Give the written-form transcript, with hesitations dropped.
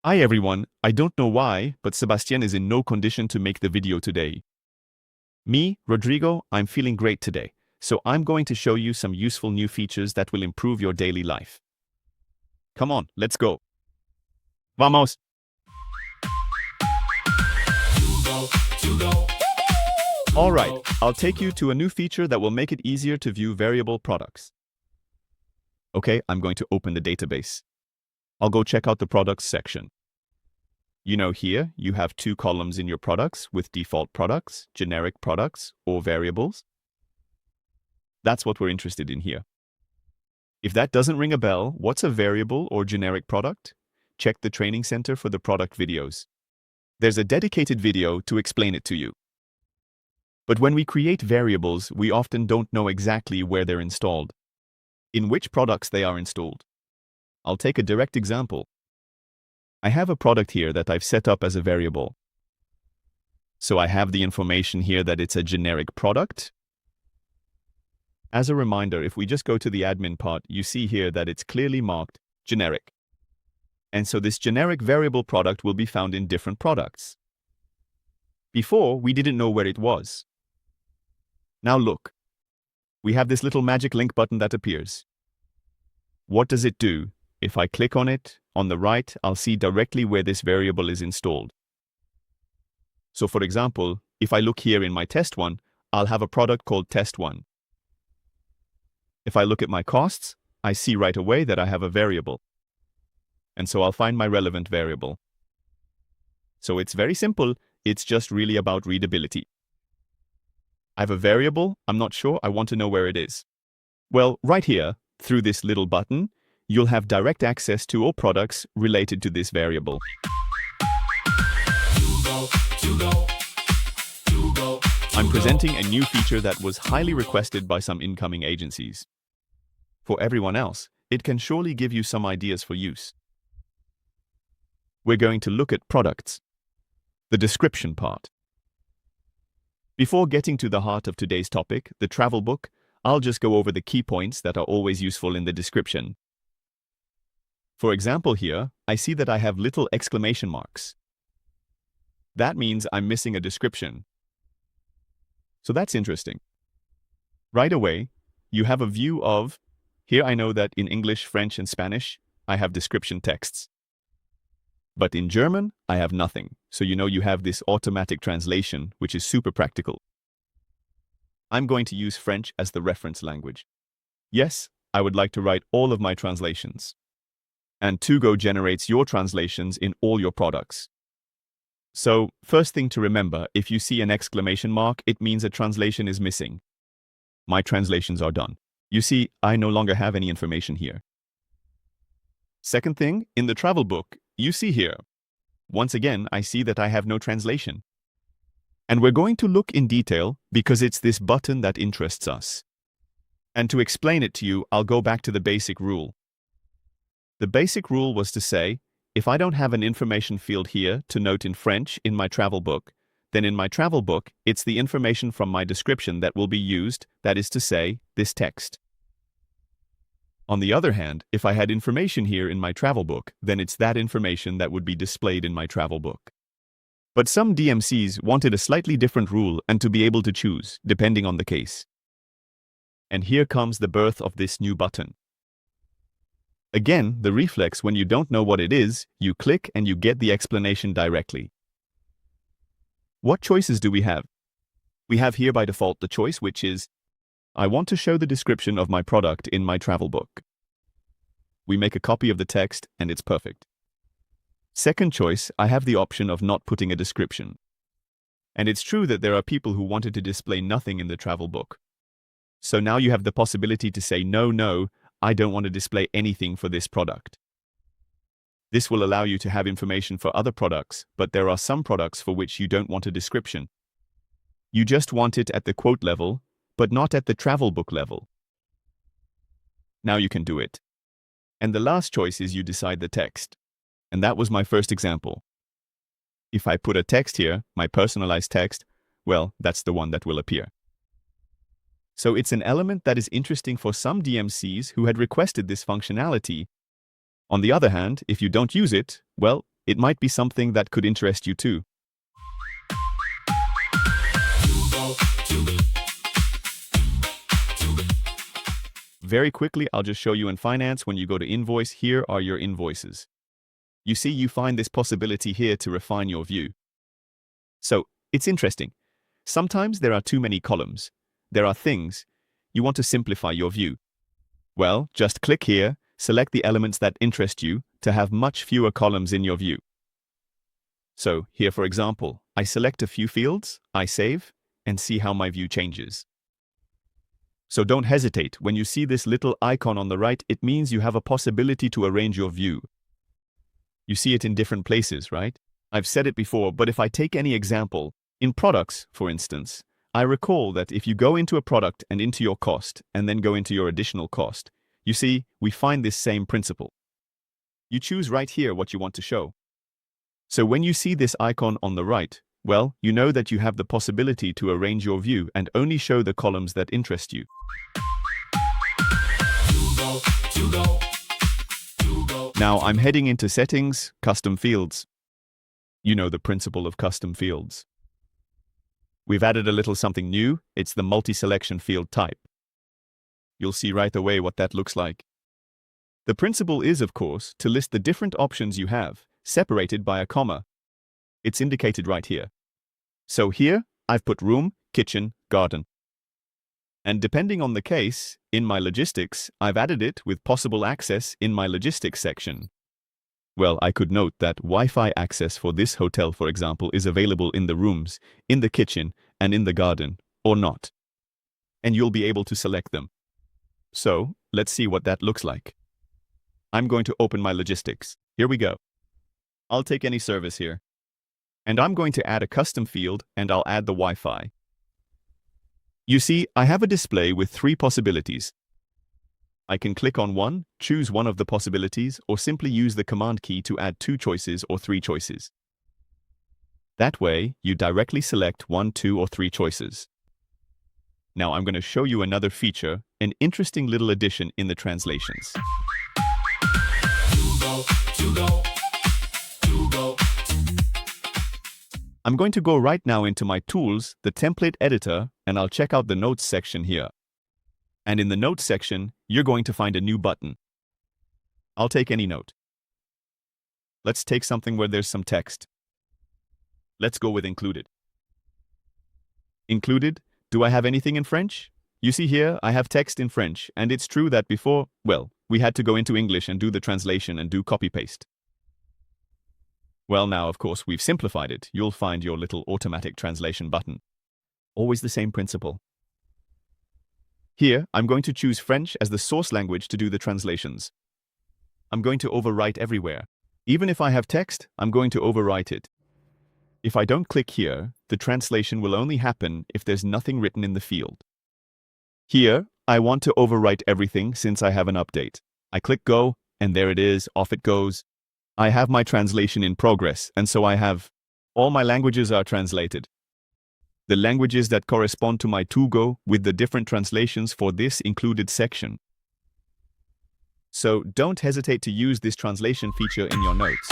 Hi everyone, I don't know why, but Sebastian is in no condition to make the video today. Me, Rodrigo, I'm feeling great today, so I'm going to show you some useful new features that will improve your daily life. Come on, let's go. Vamos! Alright, I'll take you to a new feature that will make it easier to view variable products. Okay, I'm going to open the database. I'll go check out the products section. Here you have two columns in your products with default products, generic products, or variables. That's what we're interested in here. If that doesn't ring a bell, what's a variable or generic product? Check the training center for the product videos. There's a dedicated video to explain it to you. But when we create variables, we often don't know exactly where they're installed, in which products they are installed. I'll take a direct example. I have a product here that I've set up as a variable. So I have the information here that it's a generic product. As a reminder, if we just go to the admin part, you see here that it's clearly marked generic. And so this generic variable product will be found in different products. Before, we didn't know where it was. Now look, we have this little magic link button that appears. What does it do? If I click on it, on the right, I'll see directly where this variable is installed. So for example, if I look here in my test1, I'll have a product called test1. If I look at my costs, I see right away that I have a variable. And so I'll find my relevant variable. So it's very simple, it's just really about readability. I have a variable, I'm not sure, I want to know where it is. Well, right here, through this little button, you'll have direct access to all products related to this variable. I'm presenting a new feature that was highly requested by some incoming agencies. For everyone else, it can surely give you some ideas for use. We're going to look at products, the description part. Before getting to the heart of today's topic, the travel book, I'll just go over the key points that are always useful in the description. For example here, I see that I have little exclamation marks. That means I'm missing a description. So that's interesting. Right away, you have a view of, here I know that in English, French, and Spanish, I have description texts. But in German, I have nothing. So you have this automatic translation, which is super practical. I'm going to use French as the reference language. Yes, I would like to write all of my translations. And Tugo generates your translations in all your products. So, first thing to remember, if you see an exclamation mark, it means a translation is missing. My translations are done. You see, I no longer have any information here. Second thing, in the travel book, you see here, once again, I see that I have no translation. And we're going to look in detail because it's this button that interests us. And to explain it to you, I'll go back to the basic rule. The basic rule was to say, if I don't have an information field here to note in French in my travel book, then in my travel book, it's the information from my description that will be used, that is to say, this text. On the other hand, if I had information here in my travel book, then it's that information that would be displayed in my travel book. But some DMCs wanted a slightly different rule and to be able to choose, depending on the case. And here comes the birth of this new button. Again, the reflex when you don't know what it is, you click and you get the explanation directly. What choices do we have? We have here by default the choice which is, I want to show the description of my product in my travel book. We make a copy of the text and it's perfect. Second choice, I have the option of not putting a description. And it's true that there are people who wanted to display nothing in the travel book. So now you have the possibility to say, no, I don't want to display anything for this product. This will allow you to have information for other products, but there are some products for which you don't want a description. You just want it at the quote level, but not at the travel book level. Now you can do it. And the last choice is you decide the text. And that was my first example. If I put a text here, my personalized text, well, that's the one that will appear. So it's an element that is interesting for some DMCs who had requested this functionality. On the other hand, if you don't use it, well, It might be something that could interest you too. Very quickly, I'll just show you in finance. When you go to invoice, here are your invoices. You see, you find this possibility here to refine your view. So, it's interesting. Sometimes there are too many columns. There are things. You want to simplify your view. Well, just click here, select the elements that interest you to have much fewer columns in your view. So, here for example, I select a few fields, I save, and see how my view changes. So don't hesitate. When you see this little icon on the right, it means you have a possibility to arrange your view. You see it in different places, right? I've said it before, but if I take any example, in products, for instance, I recall that if you go into a product and into your cost, and then go into your additional cost, you see, we find this same principle. You choose right here what you want to show. So when you see this icon on the right, well, you know that you have the possibility to arrange your view and only show the columns that interest you. Now I'm heading into Settings, Custom Fields. You know the principle of custom fields. We've added a little something new. It's the multi-selection field type. You'll see right away what that looks like. The principle is, of course, to list the different options you have, separated by a comma. It's indicated right here. So here, I've put room, kitchen, garden. And depending on the case, in my logistics, I've added it with possible access in my logistics section. Well, I could note that Wi-Fi access for this hotel, for example, is available in the rooms, in the kitchen, and in the garden, or not. And you'll be able to select them. So, let's see what that looks like. I'm going to open my logistics. Here we go. I'll take any service here. And I'm going to add a custom field, and I'll add the Wi-Fi. You see, I have a display with 3 possibilities. I can click on one, choose one of the possibilities, or simply use the command key to add 2 choices or 3 choices. That way, you directly select 1, 2, or 3 choices. Now I'm going to show you another feature, an interesting little addition in the translations. I'm going to go right now into my tools, the template editor, and I'll check out the notes section here. And in the notes section, you're going to find a new button. I'll take any note. Let's take something where there's some text. Let's go with included. Included? Do I have anything in French? You see here, I have text in French, and it's true that before, well, we had to go into English and do the translation and do copy-paste. Well, now, of course, we've simplified it. You'll find your little automatic translation button. Always the same principle. Here, I'm going to choose French as the source language to do the translations. I'm going to overwrite everywhere. Even if I have text, I'm going to overwrite it. If I don't click here, the translation will only happen if there's nothing written in the field. Here, I want to overwrite everything since I have an update. I click Go, and there it is, off it goes. I have my translation in progress, and so I have all my languages are translated. The languages that correspond to my to-go with the different translations for this included section. So don't hesitate to use this translation feature in your notes.